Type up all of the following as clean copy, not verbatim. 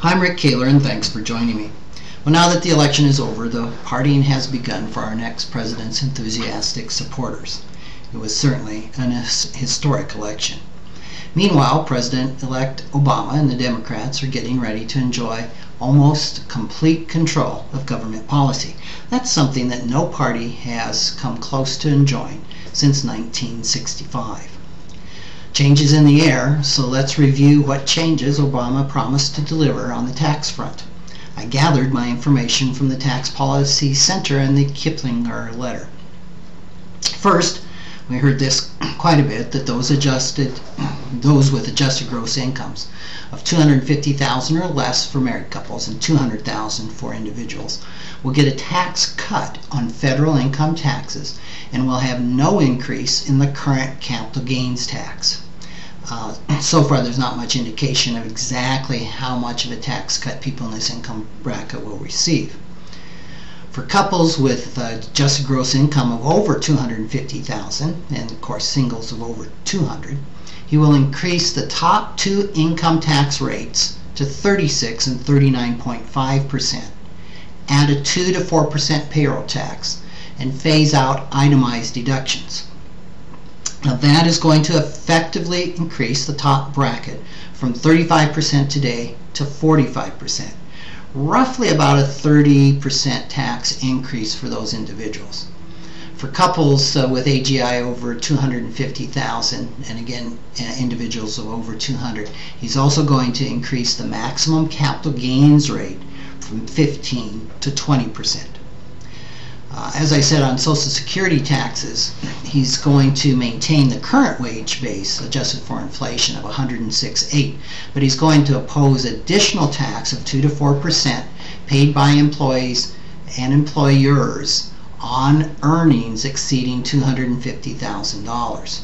I'm Rick Kahler, and thanks for joining me. Well, now that the election is over, the partying has begun for our next president's enthusiastic supporters. It was certainly an historic election. Meanwhile, President-elect Obama and the Democrats are getting ready to enjoy almost complete control of government policy. That's something that no party has come close to enjoying since 1965. Change is in the air, so let's review what changes Obama promised to deliver on the tax front. I gathered my information from the Tax Policy Center and the Kiplinger letter. First, we heard this quite a bit, that those with adjusted gross incomes of $250,000 or less for married couples and $200,000 for individuals will get a tax cut on federal income taxes and will have no increase in the current capital gains tax. So far, there's not much indication of exactly how much of a tax cut people in this income bracket will receive. For couples with adjusted gross income of over $250,000, and of course singles of over $200,000, he will increase the top two income tax rates to 36 and 39.5%, add a 2 to 4% payroll tax, and phase out itemized deductions. Now that is going to effectively increase the top bracket from 35% today to 45%. Roughly about a 30% tax increase for those individuals. For couples with AGI over $250,000, and again individuals of over $200,000, he's also going to increase the maximum capital gains rate from 15 to 20%. As I said, on Social Security taxes, he's going to maintain the current wage base adjusted for inflation of $106.8, but he's going to impose additional tax of 2 to 4% paid by employees and employers on earnings exceeding $250,000.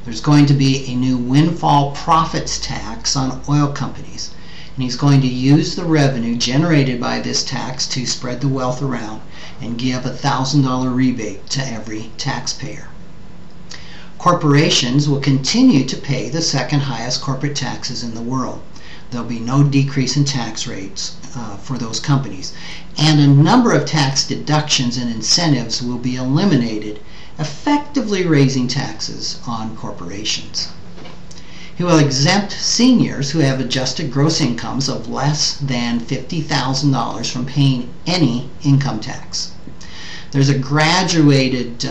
There's going to be a new windfall profits tax on oil companies, and he's going to use the revenue generated by this tax to spread the wealth around and give a $1,000 rebate to every taxpayer. Corporations will continue to pay the second highest corporate taxes in the world. There'll be no decrease in tax rates for those companies, and a number of tax deductions and incentives will be eliminated, effectively raising taxes on corporations. He will exempt seniors who have adjusted gross incomes of less than $50,000 from paying any income tax. There's a graduated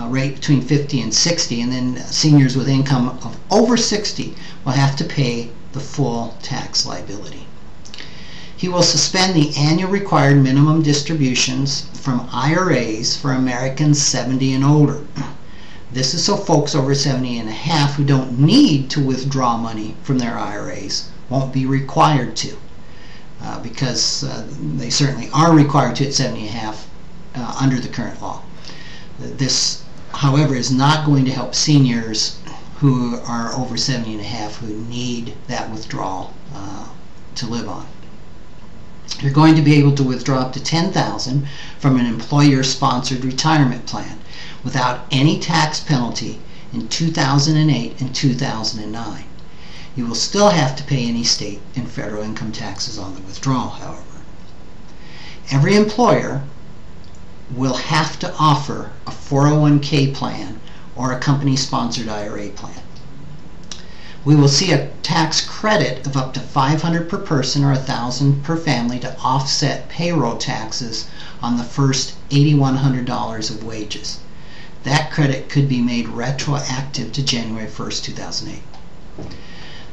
rate between 50 and 60, and then seniors with income of over 60 will have to pay the full tax liability. He will suspend the annual required minimum distributions from IRAs for Americans 70 and older. This is so folks over 70 and a half who don't need to withdraw money from their IRAs won't be required to, because they certainly are required to at 70 and a half under the current law. This, however, is not going to help seniors who are over 70 and a half who need that withdrawal to live on. You're going to be able to withdraw up to $10,000 from an employer-sponsored retirement plan without any tax penalty in 2008 and 2009. You will still have to pay any state and federal income taxes on the withdrawal, however. Every employer will have to offer a 401k plan or a company-sponsored IRA plan. We will see a tax credit of up to $500 per person or $1,000 per family to offset payroll taxes on the first $8,100 of wages. That credit could be made retroactive to January 1st, 2008.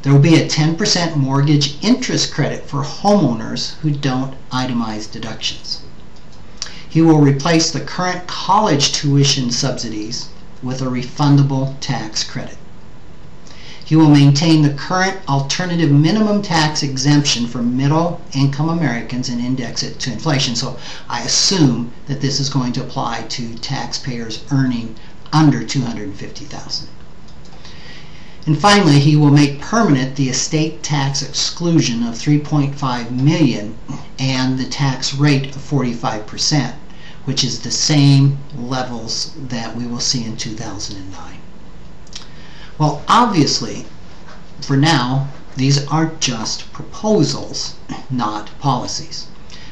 There will be a 10% mortgage interest credit for homeowners who don't itemize deductions. He will replace the current college tuition subsidies with a refundable tax credit. He will maintain the current alternative minimum tax exemption for middle-income Americans and index it to inflation. So I assume that this is going to apply to taxpayers earning under $250,000. And finally, he will make permanent the estate tax exclusion of $3.5 million and the tax rate of 45%, which is the same levels that we will see in 2009. Well, obviously, for now, These are just proposals, not policies.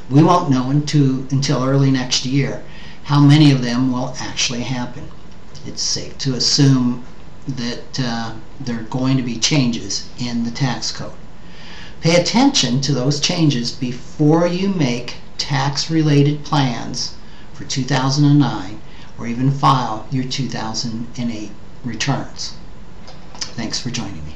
We won't know until early next year how many of them will actually happen. It's safe to assume that there are going to be changes in the tax code. Pay attention to those changes before you make tax-related plans for 2009 or even file your 2008 returns. Thanks for joining me.